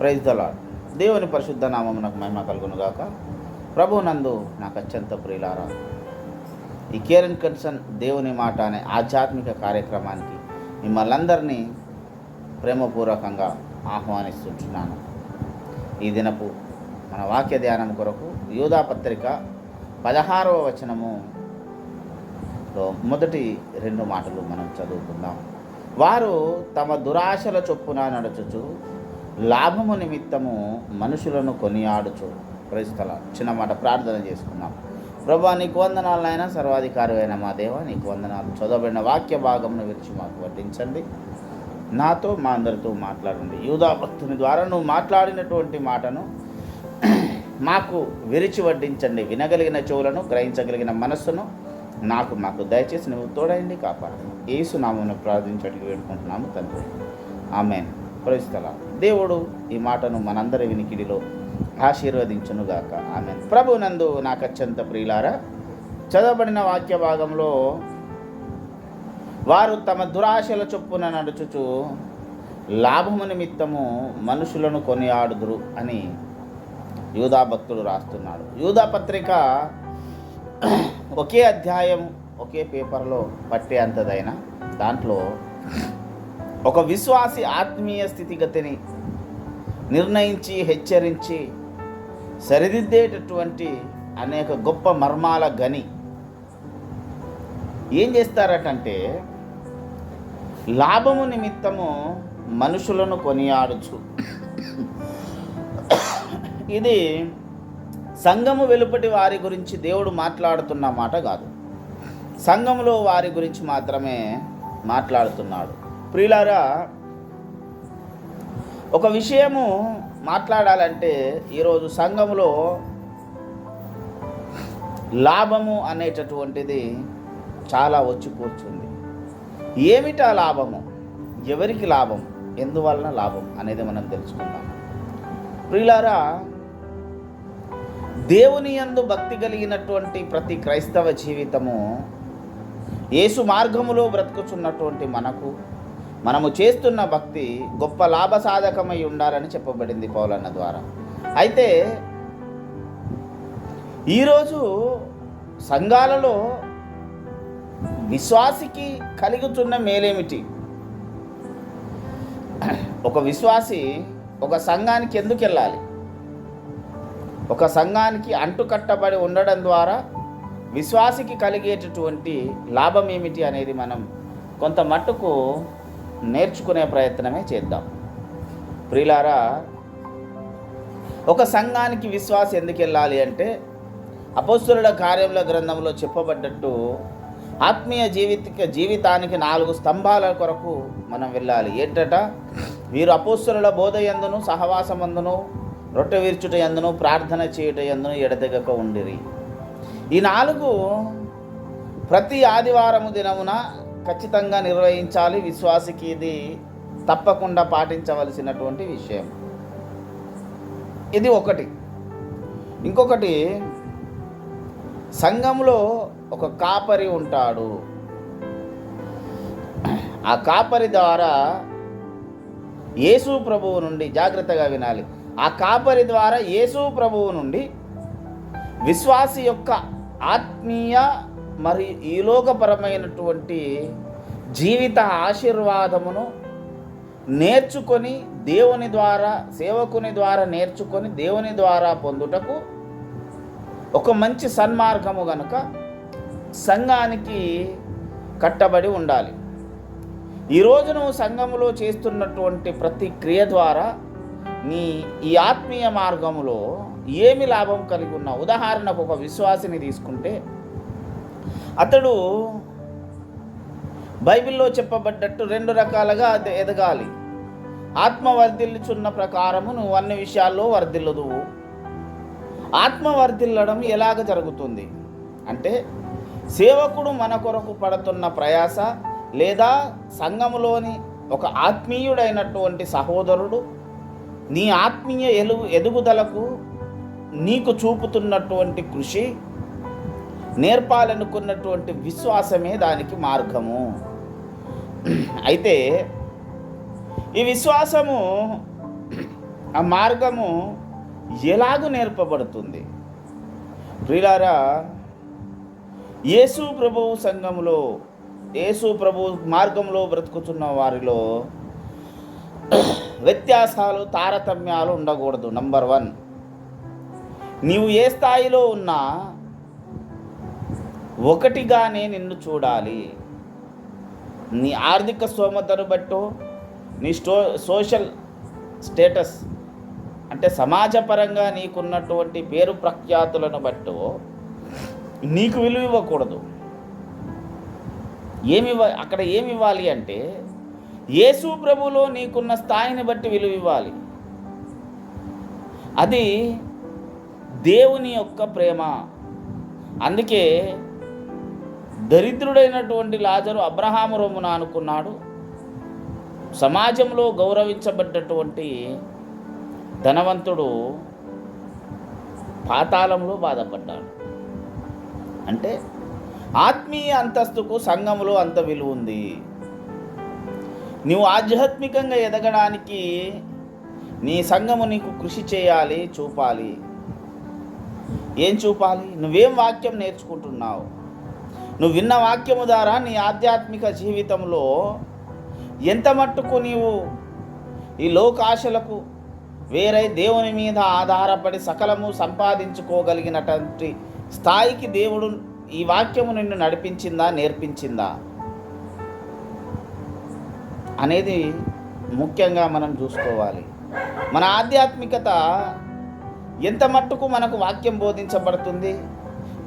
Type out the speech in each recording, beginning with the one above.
Praise the lord. దేవుని పరిశుద్ధ నామమునకు మహిమ కలుగునుగాక. ప్రభువునందు నాకు అత్యంత ప్రియులారా, ఈ కేర్ అండ్ కన్సర్న్ దేవుని మాట అనే ఆధ్యాత్మిక కార్యక్రమానికి మిమ్మల్ని అందరినీ ప్రేమపూర్వకంగా ఆహ్వానిస్తుంటున్నాను. ఈ దినపు మన వాక్య ధ్యానం కొరకు యూదా పత్రిక 16వ వచనములో మొదటి 2 మాటలు మనం చదువుకుందాం. వారు తమ దురాశల చొప్పున నడుచుచు లాభము నిమిత్తము మనుషులను కొనియాడుచు. ప్రజల చిన్న మాట ప్రార్థన చేసుకుందాం. ప్రభువా, నీకు వందనాలు నాయన, సర్వాధికారి అయిన మా దేవ, నీకు వందనాలు. చదవబడిన వాక్య భాగమును విరిచి మాకు వడ్డించండి. నాతో మా అందరితో మాట్లాడండి. యూదా భక్తుని ద్వారా నువ్వు మాట్లాడినటువంటి మాటను మాకు విరిచి వడ్డించండి. వినగలిగిన చెవులను, గ్రహించగలిగిన మనస్సును మాకు దయచేసి నువ్వు తోడైండి, కాపాడండి. యేసు నామమున ప్రార్థించడానికి వేడుకుంటున్నాము తండ్రి, ఆమేన్. Praise the lord. దేవుడు ఈ మాటను మనందరి వినికిడిలో ఆశీర్వదించునుగాక, ఆమేన్. ప్రభువునందు నాకు అత్యంత ప్రియులారా, చదవబడిన వాక్య భాగంలో వారు తమ దురాశల చొప్పున నడుచుచు లాభము నిమిత్తము మనుషులను కొనియాడుదురు అని యూదా భక్తుడు రాస్తున్నాడు. యూదా పత్రిక ఒకే అధ్యాయం ఒకే పేపర్లో పట్టే అంతదైన దాంట్లో ఒక విశ్వాసి ఆత్మీయ స్థితిగతిని నిర్ణయించి హెచ్చరించి సరిదిద్దేటటువంటి అనేక గొప్ప మర్మాల గని ఏం చేస్తారటంటే, లాభము నిమిత్తము మనుషులను కొనియాడుచు. ఇది సంఘము వెలుపటి వారి గురించి దేవుడు మాట్లాడుతున్న మాట కాదు, సంఘములో వారి గురించి మాత్రమే మాట్లాడుతున్నాడు. ప్రియులారా, ఒక విషయము మాట్లాడాలంటే ఈరోజు సంఘములో లాభము అనేటటువంటిది చాలా వచ్చి కూర్చుంది. ఏమిటా లాభము, ఎవరికి లాభం, ఎందువలన లాభం అనేది మనం తెలుసుకుందాం. ప్రియులారా, దేవుని యందు భక్తి కలిగినటువంటి ప్రతి క్రైస్తవ జీవితము యేసు మార్గములో బ్రతుకుచున్నటువంటి మనము చేస్తున్న భక్తి గొప్ప లాభసాధకమై ఉండాలని చెప్పబడింది పౌలన్న ద్వారా. అయితే ఈరోజు సంఘాలలో విశ్వాసికి కలుగుతున్న మేలేమిటి? ఒక విశ్వాసి ఒక సంఘానికి ఎందుకు వెళ్ళాలి? ఒక సంఘానికి అంటుకట్టబడి ఉండడం ద్వారా విశ్వాసికి కలిగేటటువంటి లాభం ఏమిటి అనేది మనం కొంత మట్టుకు నేర్చుకునే ప్రయత్నమే చేద్దాం. ప్రియులారా, ఒక సంఘానికి విశ్వాసి ఎందుకు వెళ్ళాలి అంటే, అపోస్తలుల కార్యముల గ్రంథంలో చెప్పబడ్డట్టు ఆత్మీయ జీవితానికి 4 స్తంభాల కొరకు మనం వెళ్ళాలి. ఏంటట? వీరు అపోస్తలుల బోధ యందును, సహవాసమందును, రొట్టె విరుచుట యందును, ప్రార్థన చేయుట యందును ఎడతెగక ఉండిరి. ఈ 4 ప్రతి ఆదివారము దినమున ఖచ్చితంగా నిర్వహించాలి. విశ్వాసికి ఇది తప్పకుండా పాటించవలసినటువంటి విషయం. ఇది ఒకటి. ఇంకొకటి, సంఘంలో ఒక కాపరి ఉంటాడు. ఆ కాపరి ద్వారా యేసు ప్రభువు నుండి, జాగ్రత్తగా వినాలి, ఆ కాపరి ద్వారా యేసు ప్రభువు నుండి విశ్వాసి యొక్క ఆత్మీయ మరియు ఈలోకపరమైనటువంటి జీవిత ఆశీర్వాదమును నేర్చుకొని, దేవుని ద్వారా, సేవకుని ద్వారా నేర్చుకొని దేవుని ద్వారా పొందుటకు ఒక మంచి సన్మార్గము గనుక సంఘానికి కట్టబడి ఉండాలి. ఈరోజు నువ్వు సంఘములో చేస్తున్నటువంటి ప్రతి క్రియ ద్వారా ఈ ఆత్మీయ మార్గములో ఏమి లాభం కలిగి ఉన్నావు? ఉదాహరణకు ఒక విశ్వాసిని తీసుకుంటే, అతడు బైబిల్లో చెప్పబడ్డట్టు 2 రకాలుగా ఎదగాలి. ఆత్మ వర్ధిల్లుచున్న ప్రకారము నువ్వు అన్ని విషయాల్లో వర్ధిల్లుదు. ఆత్మ వర్ధిల్లడం ఎలాగ జరుగుతుంది అంటే, సేవకుడు మన కొరకు పడుతున్న ప్రయాస, లేదా సంఘములోని ఒక ఆత్మీయుడైనటువంటి సహోదరుడు నీ ఆత్మీయ ఎదుగుదలకు నీకు చూపుతున్నటువంటి కృషి, నేర్పాలనుకున్నటువంటి విశ్వాసమే దానికి మార్గము. అయితే ఈ విశ్వాసము ఆ మార్గము ఎలాగూ నేర్పబడుతుంది. ప్రియులారా, యేసు ప్రభువు సంఘములో, యేసు ప్రభు మార్గంలో బ్రతుకుతున్న వారిలో వ్యత్యాసాలు, తారతమ్యాలు ఉండకూడదు. నంబర్ 1, నీవు ఏ స్థాయిలో ఉన్నా ఒకటిగానే నిన్ను చూడాలి. నీ ఆర్థిక స్తోమతను బట్టో, నీ సోషల్ స్టేటస్ అంటే సమాజపరంగా నీకున్నటువంటి పేరు ప్రఖ్యాతులను బట్టో నీకు విలువ ఇవ్వకూడదు. అక్కడ ఏమి ఇవ్వాలి అంటే యేసు ప్రభువులో నీకున్న స్థాయిని బట్టి విలువ ఇవ్వాలి. అది దేవుని యొక్క ప్రేమ. అందుకే దరిద్రుడైనటువంటి లాజరు అబ్రహాము రొమ్మున అనుకున్నాడు. సమాజంలో గౌరవించబడ్డటువంటి ధనవంతుడు పాతాళంలో బాధపడ్డాడు. అంటే ఆత్మీయ అంతస్తుకు సంఘములో అంత విలువ ఉంది. నీవు ఆధ్యాత్మికంగా ఎదగడానికి నీ సంఘము నీకు కృషి చేయాలి, చూపాలి. ఏం చూపాలి? నువ్వేం వాక్యం నేర్చుకుంటున్నావు? నువ్వు విన్న వాక్యము ద్వారా నీ ఆధ్యాత్మిక జీవితంలో ఎంత మట్టుకు నీవు ఈ లోకాశలకు వేరే దేవుని మీద ఆధారపడి సకలము సంపాదించుకోగలిగినటువంటి స్థాయికి దేవుడు ఈ వాక్యము నిన్ను నడిపించిందా, నేర్పించిందా అనేది ముఖ్యంగా మనం చూసుకోవాలి. మన ఆధ్యాత్మికత ఎంత మట్టుకు మనకు వాక్యం బోధించబడుతుంది,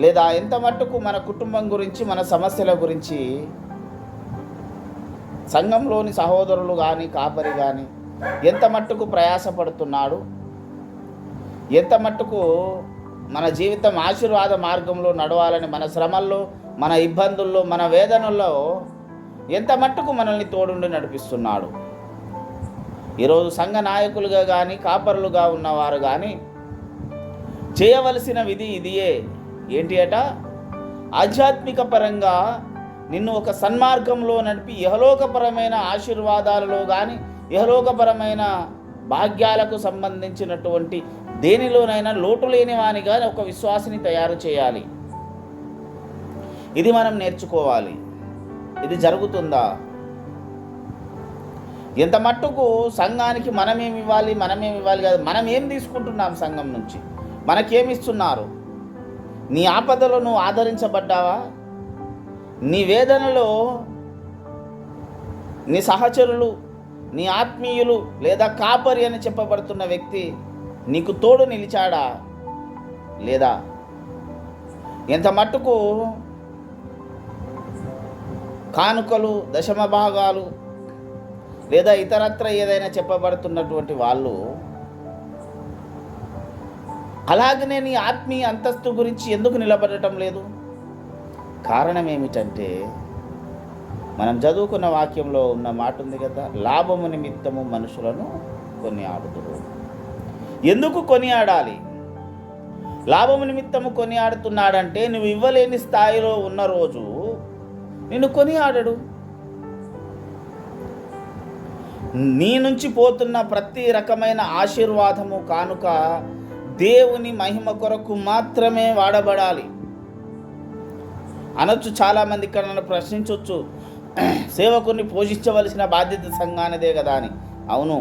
లేదా ఎంత మట్టుకు మన కుటుంబం గురించి, మన సమస్యల గురించి సంఘంలోని సహోదరులు కానీ, కాపరి కానీ ఎంత మట్టుకు ప్రయాసపడుతున్నాడు, ఎంత మట్టుకు మన జీవితం ఆశీర్వాద మార్గంలో నడవాలని, మన శ్రమల్లో, మన ఇబ్బందుల్లో, మన వేదనల్లో ఎంత మట్టుకు మనల్ని తోడుండి నడిపిస్తున్నాడు. ఈరోజు సంఘ నాయకులుగా కానీ, కాపరులుగా ఉన్నవారు కానీ చేయవలసిన విధి ఇదియే. ఏంటి అట? ఆధ్యాత్మిక పరంగా నిన్ను ఒక సన్మార్గంలో నడిపి ఇహలోకపరమైన ఆశీర్వాదాలలో కానీ, ఇహలోకపరమైన భాగ్యాలకు సంబంధించినటువంటి దేనిలోనైనా లోటు లేని వానిగా ఒక విశ్వాసిని తయారు చేయాలి. ఇది మనం నేర్చుకోవాలి. ఇది జరుగుతుందా? ఎంత మట్టుకు సంఘానికి మనమేమి ఇవ్వాలి కాదు, మనం ఏం తీసుకుంటున్నాం సంఘం నుంచి, మనకేమిస్తున్నారు? నీ ఆపదలో నువ్వు ఆదరించబడ్డావా? నీ వేదనలో నీ సహచరులు, నీ ఆత్మీయులు లేదా కాపరి అని చెప్పబడుతున్న వ్యక్తి నీకు తోడు నిలిచాడా లేదా? ఎంత మట్టుకు కానుకలు, దశమ భాగాలు లేదా ఇతరత్ర ఏదైనా చెప్పబడుతున్నటువంటి వాళ్ళు అలాగనే నీ ఆత్మీయ అంతస్తు గురించి ఎందుకు నిలబడటం లేదు? కారణం ఏమిటంటే మనం చదువుకున్న వాక్యంలో ఉన్న మాట ఉంది కదా, లాభము నిమిత్తము మనుషులను కొనియాడుదురు. ఎందుకు కొనియాడాలి? లాభము నిమిత్తము కొనియాడుతున్నాడంటే నువ్వు ఇవ్వలేని స్థాయిలో ఉన్న రోజు నిన్ను కొనియాడడు. నీ నుంచి పోతున్న ప్రతి రకమైన ఆశీర్వాదము, కానుక దేవుని మహిమ కొరకు మాత్రమే వాడబడాలి. అనొచ్చు చాలామంది, ఇక్కడ నన్ను ప్రశ్నించవచ్చు, సేవకుని పోషించవలసిన బాధ్యత సంఘానిదే కదా అని. అవును,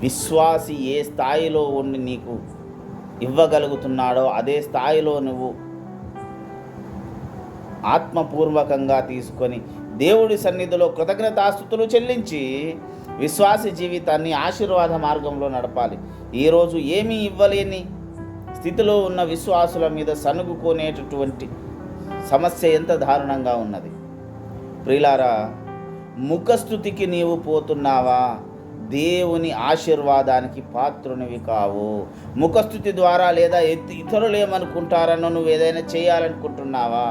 విశ్వాసి ఏ స్థాయిలో ఉండి నీకు ఇవ్వగలుగుతున్నాడో అదే స్థాయిలో నువ్వు ఆత్మపూర్వకంగా తీసుకొని దేవుడి సన్నిధిలో కృతజ్ఞతాస్తుతులు చెల్లించి విశ్వాసి జీవితాన్ని ఆశీర్వాద మార్గంలో నడపాలి. ఈరోజు ఏమీ ఇవ్వలేని స్థితిలో ఉన్న విశ్వాసుల మీద సనుగుకునేటటువంటి సమస్య ఎంత దారుణంగా ఉన్నది. ప్రియులారా, ముఖస్థుతికి నీవు పోతున్నావా? దేవుని ఆశీర్వాదానికి పాత్రునివి కావు. ముఖస్థుతి ద్వారా లేదా ఇతరులు ఏమనుకుంటారనో నువ్వు ఏదైనా చేయాలనుకుంటున్నావా?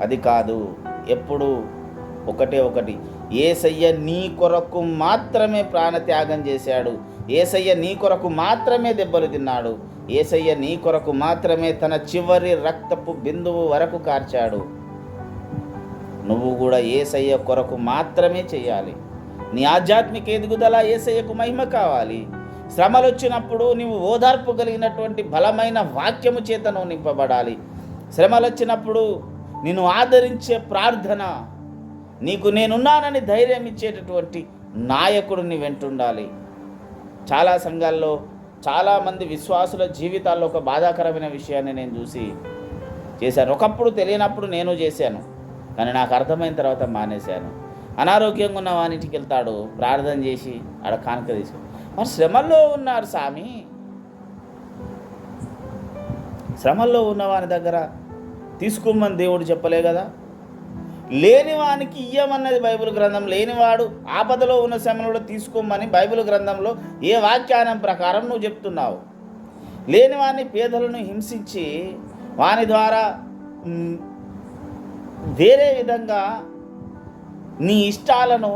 అది కాదు. ఎప్పుడు ఒకటి, యేసయ్య నీ కొరకు మాత్రమే ప్రాణత్యాగం చేశాడు. యేసయ్య నీ కొరకు మాత్రమే దెబ్బలు తిన్నాడు. యేసయ్య నీ కొరకు మాత్రమే తన చివరి రక్తపు బిందువు వరకు కార్చాడు. నువ్వు కూడా యేసయ్య కొరకు మాత్రమే చేయాలి. నీ ఆధ్యాత్మిక ఎదుగుదల యేసయ్యకు మహిమ కావాలి. శ్రమలు వచ్చినప్పుడు నీవు ఓదార్పు కలిగినటువంటి బలమైన వాక్యము చేత నువ్వు నింపబడాలి. శ్రమలు వచ్చినప్పుడు నిన్ను ఆదరించే ప్రార్థన, నీకు నేనున్నానని ధైర్యం ఇచ్చేటటువంటి నాయకుడు నీ వెంటుండాలి. చాలా సంఘాల్లో చాలామంది విశ్వాసుల జీవితాల్లో ఒక బాధాకరమైన విషయాన్ని నేను చేశాను. ఒకప్పుడు తెలియనప్పుడు నేను చేశాను, కానీ నాకు అర్థమైన తర్వాత మానేశాను. అనారోగ్యంగా ఉన్న వానింటికి వెళ్తాడు, ప్రార్థన చేసి ఆడ కానుక తీసుకు. మరి శ్రమల్లో ఉన్నారు స్వామి, శ్రమల్లో ఉన్న వాని దగ్గర తీసుకోమని దేవుడు చెప్పలే కదా. లేనివానికి ఇయ్యమన్నది బైబిల్ గ్రంథం. లేనివాడు ఆపదలో ఉన్న శ్రమలో తీసుకోమని బైబిల్ గ్రంథంలో ఏ వాక్యానం ప్రకారం నువ్వు చెప్తున్నావు? లేనివాని పేదలను హింసించి వాని ద్వారా వేరే విధంగా నీ ఇష్టాలను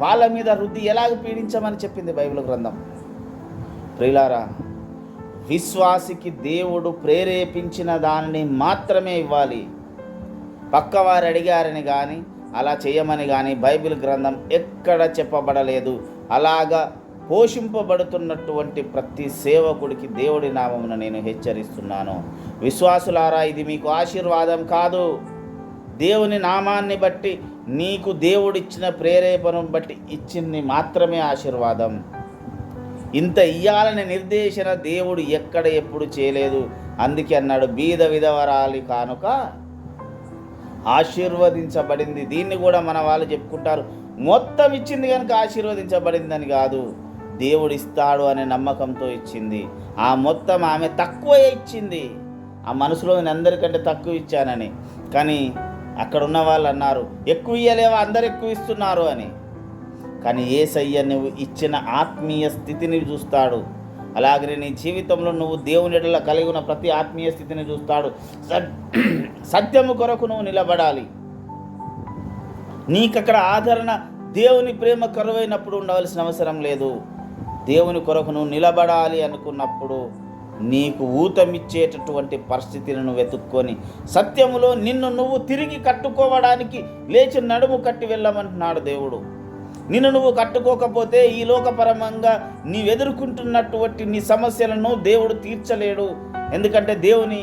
వాళ్ళ మీద రుద్ది ఎలాగ పీడించమని చెప్పింది బైబిల్ గ్రంథం. ప్రియులారా, విశ్వాసికి దేవుడు ప్రేరేపించిన దానిని మాత్రమే ఇవ్వాలి. పక్కవారు అడిగారని కానీ అలా చేయమని కానీ బైబిల్ గ్రంథం ఎక్కడ చెప్పబడలేదు. అలాగా పోషింపబడుతున్నటువంటి ప్రతి సేవకుడికి దేవుడి నామమున నేను హెచ్చరిస్తున్నాను. విశ్వాసులారా, ఇది మీకు ఆశీర్వాదం కాదు. దేవుని నామాన్ని బట్టి, నీకు దేవుడిచ్చిన ప్రేరేపణను బట్టి ఇచ్చింది మాత్రమే ఆశీర్వాదం. ఇంత ఇయ్యాలని నిర్దేశన దేవుడు ఎక్కడ ఎప్పుడు చేయలేదు. అందుకే అన్నాడు, బీద విధవరాలి కానుక ఆశీర్వదించబడింది. దీన్ని కూడా మన వాళ్ళు చెప్పుకుంటారు, మొత్తం ఇచ్చింది కనుక ఆశీర్వదించబడిందని కాదు, దేవుడు ఇస్తాడు అనే నమ్మకంతో ఇచ్చింది. ఆ మొత్తం ఆమె తక్కువ ఇచ్చింది, ఆ మనసులో నేను అందరికంటే తక్కువ ఇచ్చానని. కానీ అక్కడ ఉన్న వాళ్ళు అన్నారు, ఎక్కువ ఇయ్యలేవా, అందరు ఎక్కువ ఇస్తున్నారు అని. కానీ యేసయ్య నువ్వు ఇచ్చిన ఆత్మీయ స్థితిని చూస్తాడు. అలాగనే నీ జీవితంలో నువ్వు దేవుని ఎడల కలిగి ఉన్న ప్రతి ఆత్మీయ స్థితిని చూస్తాడు. సత్యము కొరకు నువ్వు నిలబడాలి. నీకక్కడ ఆదరణ, దేవుని ప్రేమ కరువైనప్పుడు ఉండవలసిన అవసరం లేదు. దేవుని కొరకు నువ్వు నిలబడాలి అనుకున్నప్పుడు నీకు ఊతమిచ్చేటటువంటి పరిస్థితిని నువ్వు వెతుక్కొని సత్యములో నిన్ను నువ్వు తిరిగి కట్టుకోవడానికి లేచి నడుము కట్టి వెళ్ళమంటున్నాడు దేవుడు. నిన్ను నువ్వు కట్టుకోకపోతే ఈ లోకపరమంగా నీవెదుర్కొంటున్నటువంటి నీ సమస్యలను దేవుడు తీర్చలేడు. ఎందుకంటే దేవుని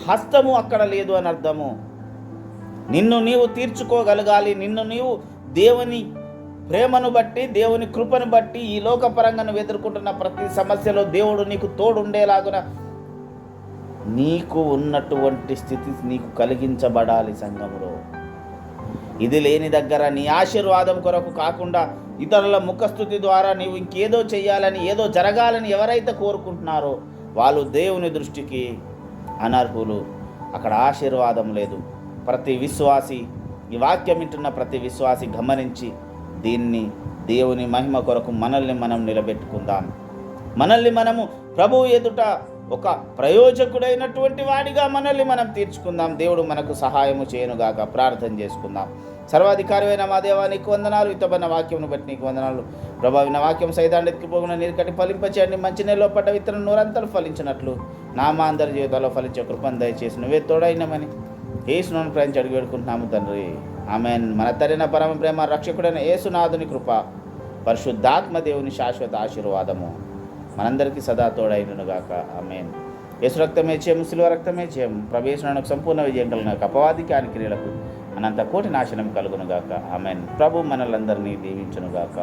హస్తము అక్కడ లేదు అని అర్థము. నిన్ను నీవు తీర్చుకోగలగాలి. నిన్ను నీవు దేవుని ప్రేమను బట్టి, దేవుని కృపను బట్టి ఈ లోకపరంగా నువ్వు ఎదుర్కొంటున్న ప్రతి సమస్యలో దేవుడు నీకు తోడుండేలాగున నీకు ఉన్నటువంటి స్థితి నీకు కలిగించబడాలి సంఘములో. ఇది లేని దగ్గర నీ ఆశీర్వాదం కొరకు కాకుండా ఇతరుల ముఖస్థుతి ద్వారా నీవు ఇంకేదో చెయ్యాలని, ఏదో జరగాలని ఎవరైతే కోరుకుంటున్నారో వాళ్ళు దేవుని దృష్టికి అనర్హులు. అక్కడ ఆశీర్వాదం లేదు. ప్రతి విశ్వాసి, ఈ వాక్యం వింటున్న ప్రతి విశ్వాసి గమనించి దీన్ని దేవుని మహిమ కొరకు మనల్ని మనం నిలబెట్టుకుందాం. మనల్ని మనము ప్రభువు ఎదుట ఒక ప్రయోజకుడైనటువంటి వాడిగా మనల్ని మనం తీర్చుకుందాం. దేవుడు మనకు సహాయము చేయనుగాక. ప్రార్థన చేసుకుందాం. సర్వాధికారమైన మా దేవా, నీకు వందనాలు. ఇతబడిన వాక్యంను బట్టి నీకు వందనాలు. ప్రభావిన వాక్యం సైతాండెత్తిపోకుండా నీరు కట్టి ఫలింపచేయండి. మంచి నెలలో పడ్డ విత్తనం నూరంతలు ఫలించినట్లు నా మా అందరి జీవితాల్లో ఫలించే కృపను దయచేసి నువ్వే తోడైనమని యేసునామమున ప్రార్థించి అడిగి వేడుకుంటున్నాము తండ్రి. ఆమేన్. మన తరిన పరమ ప్రేమ రక్షకుడైన యేసునాథుని కృప, పరిశుద్ధాత్మ దేవుని శాశ్వత ఆశీర్వాదము మనందరికీ సదా తోడైనగాక. ఆమేన్. యేసు రక్తమే జయము, శిలువ రక్తమే జయము. ప్రవేశనకు సంపూర్ణ విజయం కలిగిన అపవాదికి క్రియలకు అనంత కోటి నాశనం కలుగునుగాక. ఆమేన్. ప్రభు మనలందరినీ దీవించునుగాక.